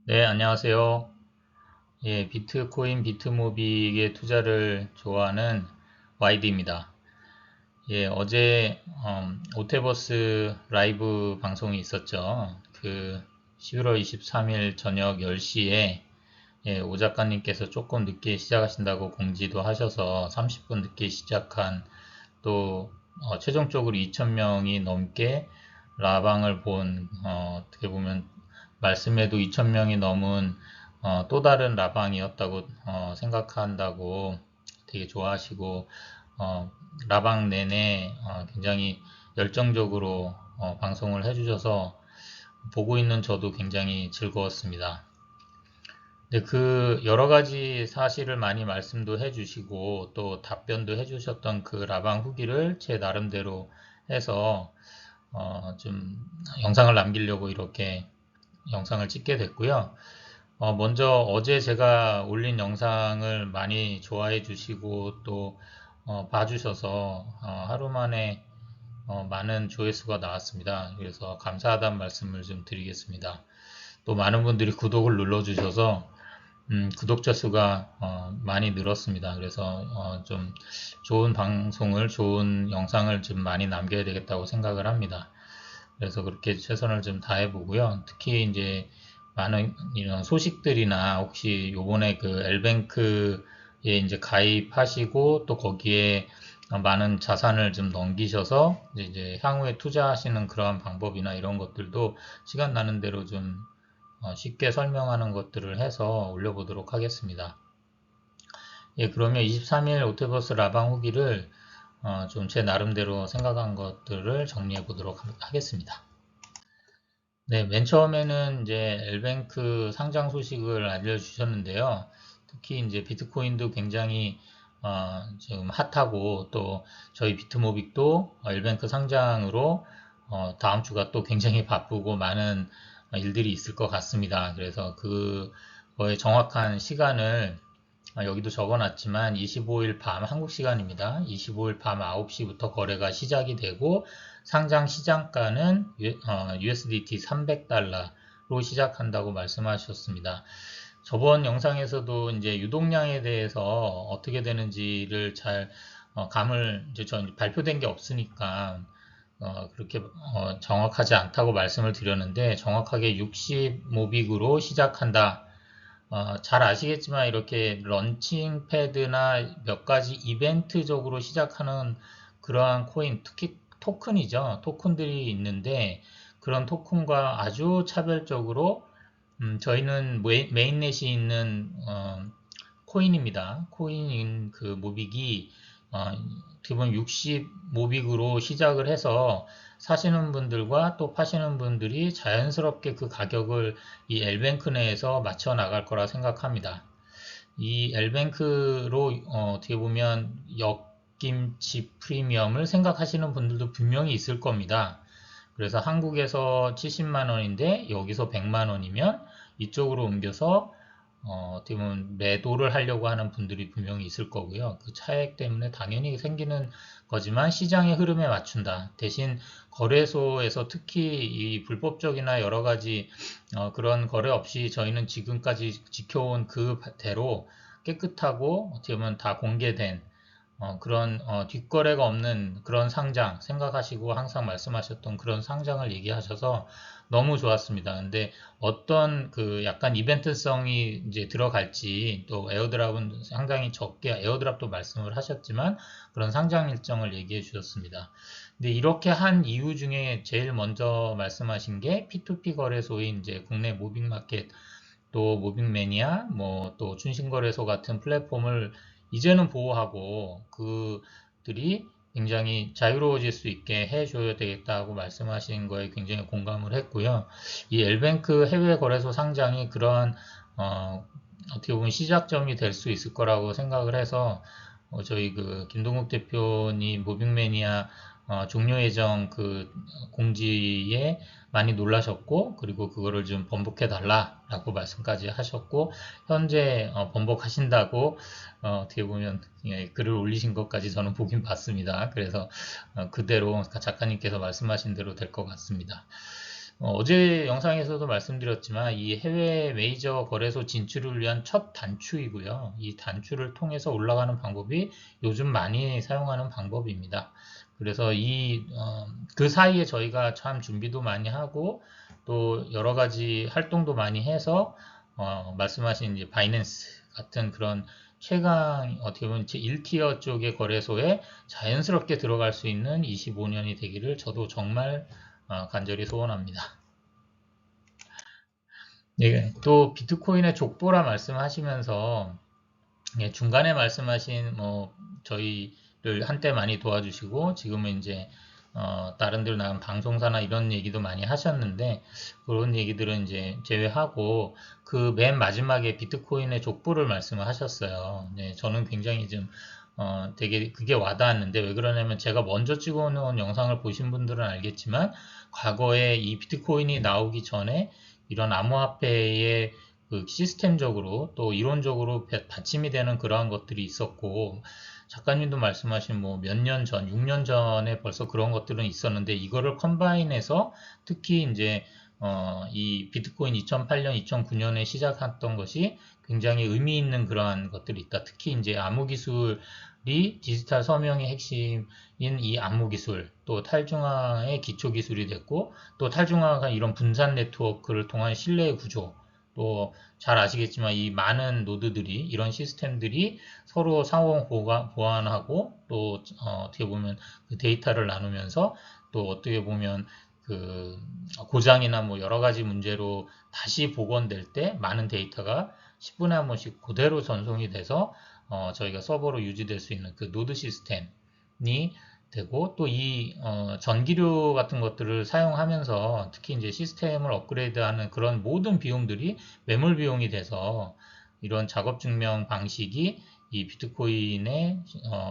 네, 안녕하세요. 예, 비트코인, 비트모빅에 투자를 좋아하는 YD입니다. 예, 어제 오테버스 라이브 방송이 있었죠. 그 11월 23일 저녁 10시에 예, 오 작가님께서 조금 늦게 시작하신다고 공지도 하셔서 30분 늦게 시작한 또 최종적으로 2,000명이 넘게 라방을 본 어떻게 보면 말씀에도 2,000명이 넘은 또 다른 라방이었다고 생각한다고 되게 좋아하시고 어, 라방 내내 굉장히 열정적으로 방송을 해주셔서 보고 있는 저도 굉장히 즐거웠습니다. 네, 그 여러 가지 사실을 많이 말씀도 해주시고 또 답변도 해주셨던 그 라방 후기를 제 나름대로 해서 좀 영상을 남기려고 이렇게 영상을 찍게 됐고요. 먼저 어제 제가 올린 영상을 많이 좋아해 주시고 또 봐주셔서 하루 만에 많은 조회수가 나왔습니다. 그래서 감사하다는 말씀을 좀 드리겠습니다. 또 많은 분들이 구독을 눌러주셔서 구독자 수가 많이 늘었습니다. 그래서 좀 좋은 방송을, 좋은 영상을 좀 많이 남겨야 되겠다고 생각을 합니다. 그래서 그렇게 최선을 좀 다해보고요. 특히 이제 많은 이런 소식들이나 혹시 요번에 그 엘뱅크에 이제 가입하시고 또 거기에 많은 자산을 좀 넘기셔서 이제 향후에 투자하시는 그러한 방법이나 이런 것들도 시간 나는 대로 좀 쉽게 설명하는 것들을 해서 올려보도록 하겠습니다. 예, 그러면 23일 오토버스 라방 후기를 좀 제 나름대로 생각한 것들을 정리해 보도록 하겠습니다. 네, 맨 처음에는 이제 엘뱅크 상장 소식을 알려주셨는데요. 특히 이제 비트코인도 굉장히 지금 핫하고 또 저희 비트모빅도 엘뱅크 상장으로 다음 주가 또 굉장히 바쁘고 많은 일들이 있을 것 같습니다. 그래서 그거의 정확한 시간을 여기도 적어놨지만 25일 밤 한국 시간입니다. 25일 밤 9시부터 거래가 시작이 되고 상장 시장가는 USDT 300달러로 시작한다고 말씀하셨습니다. 저번 영상에서도 이제 유동량에 대해서 어떻게 되는지를 잘 감을 이제 전 발표된 게 없으니까 그렇게 정확하지 않다고 말씀을 드렸는데 정확하게 60모빅으로 시작한다. 잘 아시겠지만 이렇게 런칭 패드나 몇 가지 이벤트적으로 시작하는 그러한 코인, 특히 토큰이죠. 토큰들이 있는데 그런 토큰과 아주 차별적으로 저희는 메인넷이 있는 코인입니다. 코인인 그 모빅이 기본 60 모빅으로 시작을 해서 사시는 분들과 또 파시는 분들이 자연스럽게 그 가격을 이 엘뱅크 내에서 맞춰 나갈 거라 생각합니다. 이 엘뱅크로 어떻게 보면 역김치 프리미엄을 생각하시는 분들도 분명히 있을 겁니다. 그래서 한국에서 70만 원인데 여기서 100만 원이면 이쪽으로 옮겨서 어떻게 보면 매도를 하려고 하는 분들이 분명히 있을 거고요. 그 차액 때문에 당연히 생기는 거지만 시장의 흐름에 맞춘다. 대신 거래소에서 특히 이 불법적이나 여러 가지 그런 거래 없이 저희는 지금까지 지켜온 그대로 깨끗하고 어떻게 보면 다 공개된 그런 뒷거래가 없는 그런 상장 생각하시고 항상 말씀하셨던 그런 상장을 얘기하셔서 너무 좋았습니다. 근데 어떤 그 약간 이벤트성이 이제 들어갈지 또 에어드랍은 상당히 적게 에어드랍도 말씀을 하셨지만 그런 상장 일정을 얘기해 주셨습니다. 근데 이렇게 한 이유 중에 제일 먼저 말씀하신 게 P2P 거래소인 이제 국내 모빅마켓 또 모빅매니아, 뭐 또 춘신거래소 같은 플랫폼을 이제는 보호하고 그들이 굉장히 자유로워질 수 있게 해줘야 되겠다고 말씀하신 거에 굉장히 공감을 했고요. 이 엘뱅크 해외 거래소 상장이 그러한 어떻게 보면 시작점이 될 수 있을 거라고 생각을 해서 저희 그 김동욱 대표님 모빅매니아 종료 예정 그 공지에 많이 놀라셨고 그리고 그거를 좀 번복해 달라라고 말씀까지 하셨고 현재 번복하신다고 어떻게 보면 예, 글을 올리신 것까지 저는 보긴 봤습니다. 그래서 그대로 작가님께서 말씀하신 대로 될 것 같습니다. 어제 영상에서도 말씀드렸지만 이 해외 메이저 거래소 진출을 위한 첫 단추이고요. 이 단추를 통해서 올라가는 방법이 요즘 많이 사용하는 방법입니다. 그래서 그 사이에 저희가 참 준비도 많이 하고 또 여러 가지 활동도 많이 해서 말씀하신 이제 바이낸스 같은 그런 최강 어떻게 보면 제 1티어 쪽의 거래소에 자연스럽게 들어갈 수 있는 25년이 되기를 저도 정말 간절히 소원합니다. 예, 또 비트코인의 족보라 말씀하시면서 중간에 말씀하신 저희를 한때 많이 도와주시고 지금은 이제 다른 데 나간 방송사나 이런 얘기도 많이 하셨는데 그런 얘기들은 이제 제외하고 그 맨 마지막에 비트코인의 족보를 말씀을 하셨어요. 네, 저는 굉장히 좀 되게 그게 와닿았는데 왜 그러냐면 제가 먼저 찍어놓은 영상을 보신 분들은 알겠지만 과거에 이 비트코인이 나오기 전에 이런 암호화폐의 그 시스템적으로 또 이론적으로 받침이 되는 그러한 것들이 있었고 작가님도 말씀하신 뭐 몇 년 전, 6년 전에 벌써 그런 것들은 있었는데 이거를 컴바인해서 특히 이제 이 비트코인 2008년, 2009년에 시작했던 것이 굉장히 의미 있는 그러한 것들이 있다. 특히 이제 암호 기술이 디지털 서명의 핵심인 이 암호 기술, 또 탈중앙의 기초 기술이 됐고, 또 탈중앙화 이런 분산 네트워크를 통한 신뢰의 구조, 또 잘 아시겠지만 이 많은 노드들이 이런 시스템들이 서로 상호 보완하고 또 어떻게 보면 그 데이터를 나누면서 또 어떻게 보면 그 고장이나 뭐 여러 가지 문제로 다시 복원될 때 많은 데이터가 10분에 한 번씩 그대로 전송이 돼서 저희가 서버로 유지될 수 있는 그 노드 시스템이 되고 또 이 전기료 같은 것들을 사용하면서 특히 이제 시스템을 업그레이드하는 그런 모든 비용들이 매몰 비용이 돼서 이런 작업 증명 방식이 이 비트코인의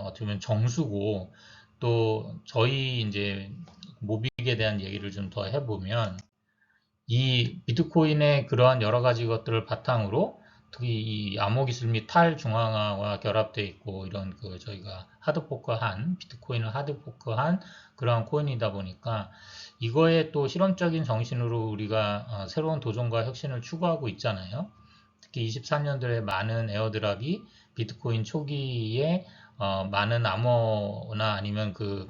어떻게 보면 정수고 또 저희 이제 모빅에 대한 얘기를 좀 더 해보면 이 비트코인의 그러한 여러 가지 것들을 바탕으로 특히 이 암호 기술 및 탈중앙화와 결합되어 있고 이런 그 저희가 하드포크한 비트코인을 하드포크한 그러한 코인이다 보니까 이거에 또 실험적인 정신으로 우리가 새로운 도전과 혁신을 추구하고 있잖아요. 특히 23년도에 많은 에어드랍이 비트코인 초기에 많은 암호나 아니면 그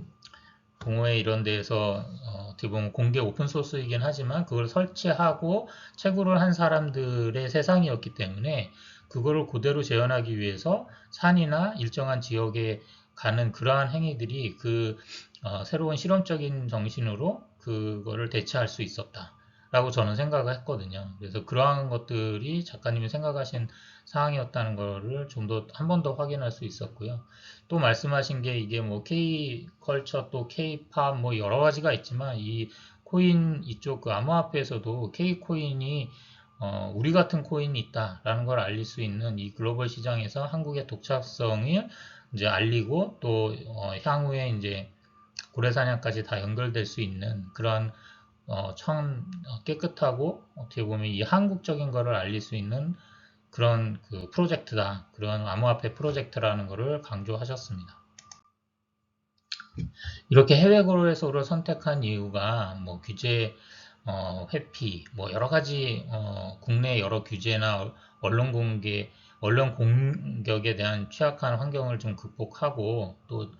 동호회 이런 데에서 어떻게 보면 공개 오픈소스이긴 하지만 그걸 설치하고 채굴을 한 사람들의 세상이었기 때문에 그거를 그대로 재현하기 위해서 산이나 일정한 지역에 가는 그러한 행위들이 그 새로운 실험적인 정신으로 그거를 대체할 수 있었다. 라고 저는 생각을 했거든요. 그래서 그러한 것들이 작가님이 생각하신 사항이었다는 거를 좀 더 한 번 더 확인할 수 있었고요. 또 말씀하신 게 이게 뭐 K컬처 또 K팝 뭐 여러 가지가 있지만 이 코인 이쪽 그 암호화폐에서도 K코인이 우리 같은 코인이 있다라는 걸 알릴 수 있는 이 글로벌 시장에서 한국의 독창성을 이제 알리고 또 향후에 이제 고래사냥까지 다 연결될 수 있는 그런 참 깨끗하고 어떻게 보면 이 한국적인 거를 알릴 수 있는 그런 그 프로젝트다. 그런 암호화폐 프로젝트라는 것을 강조하셨습니다. 이렇게 해외 거래소를 선택한 이유가 뭐 규제, 회피, 뭐 여러 가지 국내 여러 규제나 언론 공개, 언론 공격에 대한 취약한 환경을 좀 극복하고 또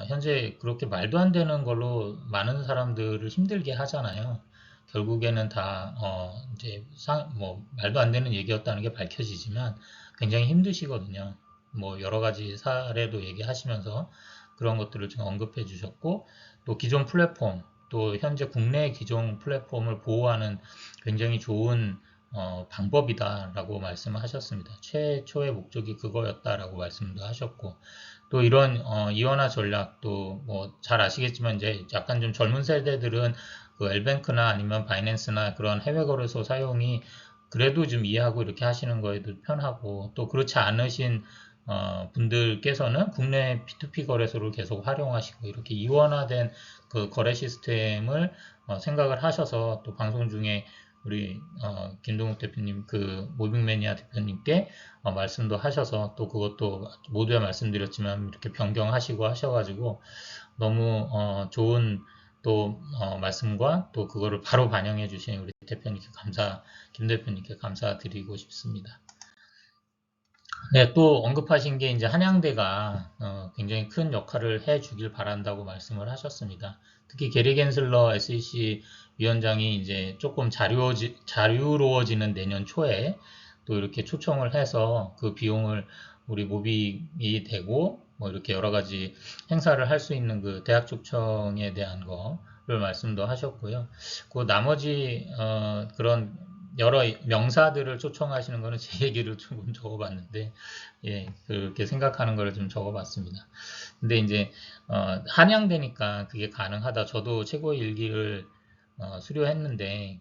현재 그렇게 말도 안 되는 걸로 많은 사람들을 힘들게 하잖아요. 결국에는 다 이제 뭐 말도 안 되는 얘기였다는 게 밝혀지지만 굉장히 힘드시거든요. 뭐 여러 가지 사례도 얘기하시면서 그런 것들을 좀 언급해 주셨고 또 기존 플랫폼 또 현재 국내 기존 플랫폼을 보호하는 굉장히 좋은 방법이다라고 말씀을 하셨습니다. 최초의 목적이 그거였다라고 말씀도 하셨고 또 이런 이원화 전략도 뭐 잘 아시겠지만 이제 약간 좀 젊은 세대들은 그 엘뱅크나 아니면 바이낸스나 그런 해외 거래소 사용이 그래도 좀 이해하고 이렇게 하시는 거에도 편하고 또 그렇지 않으신 분들께서는 국내 P2P 거래소를 계속 활용하시고 이렇게 이원화된 그 거래 시스템을 생각을 하셔서 또 방송 중에 우리 김동욱 대표님 그 모빙매니아 대표님께 말씀도 하셔서 또 그것도 모두에 말씀드렸지만 이렇게 변경하시고 하셔가지고 너무 좋은 또 말씀과 또 그거를 바로 반영해 주신 우리 대표님께 김 대표님께 감사드리고 싶습니다. 네, 또 언급하신 게 이제 한양대가 굉장히 큰 역할을 해 주길 바란다고 말씀을 하셨습니다. 특히 게리 겐슬러 SEC 위원장이 이제 조금 자유로워지는 내년 초에 또 이렇게 초청을 해서 그 비용을 우리 모빅이 되고 뭐 이렇게 여러 가지 행사를 할 수 있는 그 대학 초청에 대한 거를 말씀도 하셨고요. 그 나머지 그런 여러 명사들을 초청하시는 거는 제 얘기를 조금 적어봤는데, 예, 그렇게 생각하는 거를 좀 적어봤습니다. 근데 이제, 한양대니까 그게 가능하다. 저도 최고의 일기를 수료했는데,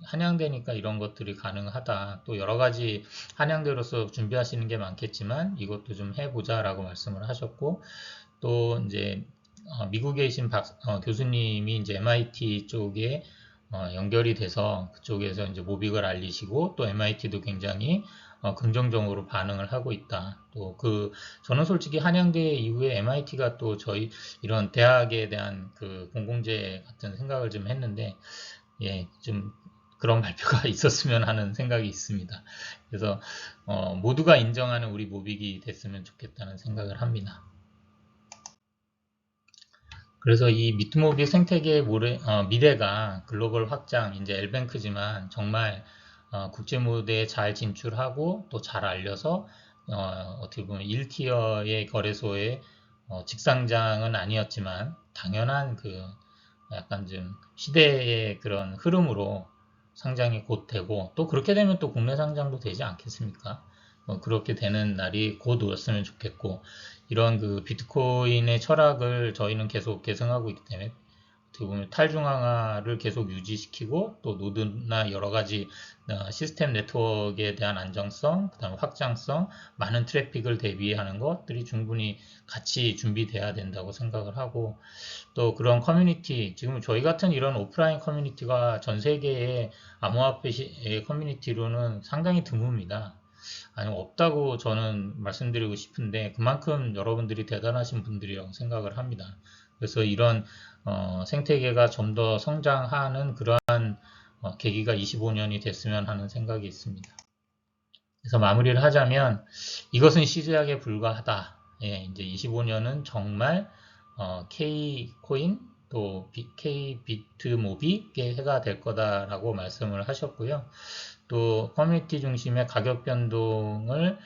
한양대니까 이런 것들이 가능하다. 또 여러 가지 한양대로서 준비하시는 게 많겠지만, 이것도 좀 해보자라고 말씀을 하셨고, 또 이제, 미국에 계신 교수님이 이제 MIT 쪽에 연결이 돼서 그쪽에서 이제 모빅을 알리시고 또 MIT도 굉장히 긍정적으로 반응을 하고 있다. 또 저는 솔직히 한양대 이후에 MIT가 또 저희 이런 대학에 대한 그 공공재 같은 생각을 좀 했는데, 예, 좀 그런 발표가 있었으면 하는 생각이 있습니다. 그래서 모두가 인정하는 우리 모빅이 됐으면 좋겠다는 생각을 합니다. 그래서 이 미트모빅 생태계의 미래가 글로벌 확장, 이제 엘뱅크지만 정말 국제 무대에 잘 진출하고 또 잘 알려서 어떻게 보면 1티어의 거래소의 직상장은 아니었지만 당연한 약간 좀 시대의 그런 흐름으로 상장이 곧 되고 또 그렇게 되면 또 국내 상장도 되지 않겠습니까? 그렇게 되는 날이 곧 왔으면 좋겠고 이런 비트코인의 철학을 저희는 계속 계승하고 있기 때문에 어떻게 보면 탈중앙화를 계속 유지시키고 또 노드나 여러 가지 시스템 네트워크에 대한 안정성, 그다음 확장성, 많은 트래픽을 대비하는 것들이 충분히 같이 준비돼야 된다고 생각을 하고 또 그런 커뮤니티, 지금 저희 같은 이런 오프라인 커뮤니티가 전 세계의 암호화폐 커뮤니티로는 상당히 드뭅니다. 아니, 없다고 저는 말씀드리고 싶은데 그만큼 여러분들이 대단하신 분들이라고 생각을 합니다. 그래서 이런 생태계가 좀 더 성장하는 그러한 계기가 25년이 됐으면 하는 생각이 있습니다. 그래서 마무리를 하자면 이것은 시제약에 불과하다. 예, 이제 25년은 정말 K코인 또 K 비트모빅의 해가 될 거다라고 말씀을 하셨고요. 또 커뮤니티 중심의 가격 변동을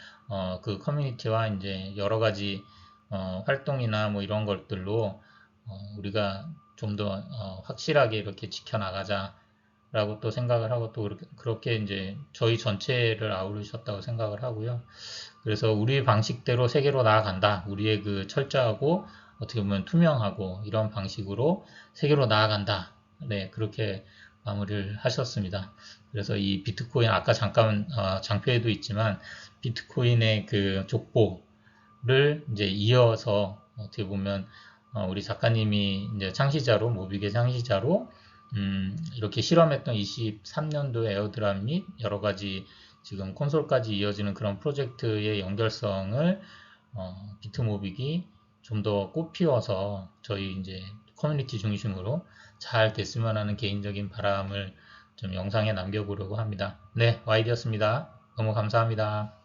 그 커뮤니티와 이제 여러 가지 활동이나 뭐 이런 것들로 우리가 좀 더 확실하게 이렇게 지켜나가자라고 또 생각을 하고 또 그렇게 이제 저희 전체를 아우르셨다고 생각을 하고요. 그래서 우리 방식대로 세계로 나아간다. 우리의 그 철저하고 어떻게 보면 투명하고 이런 방식으로 세계로 나아간다. 네, 그렇게 마무리를 하셨습니다. 그래서 이 비트코인 아까 잠깐 장표에도 있지만 비트코인의 그 족보를 이제 이어서 어떻게 보면 우리 작가님이 이제 창시자로 모빅의 창시자로 이렇게 실험했던 23년도 에어드랍 및 여러 가지 지금 콘솔까지 이어지는 그런 프로젝트의 연결성을 비트모빅이 좀 더 꽃피워서 저희 이제 커뮤니티 중심으로 잘 됐으면 하는 개인적인 바람을 좀 영상에 남겨보려고 합니다. 네, YD였습니다. 너무 감사합니다.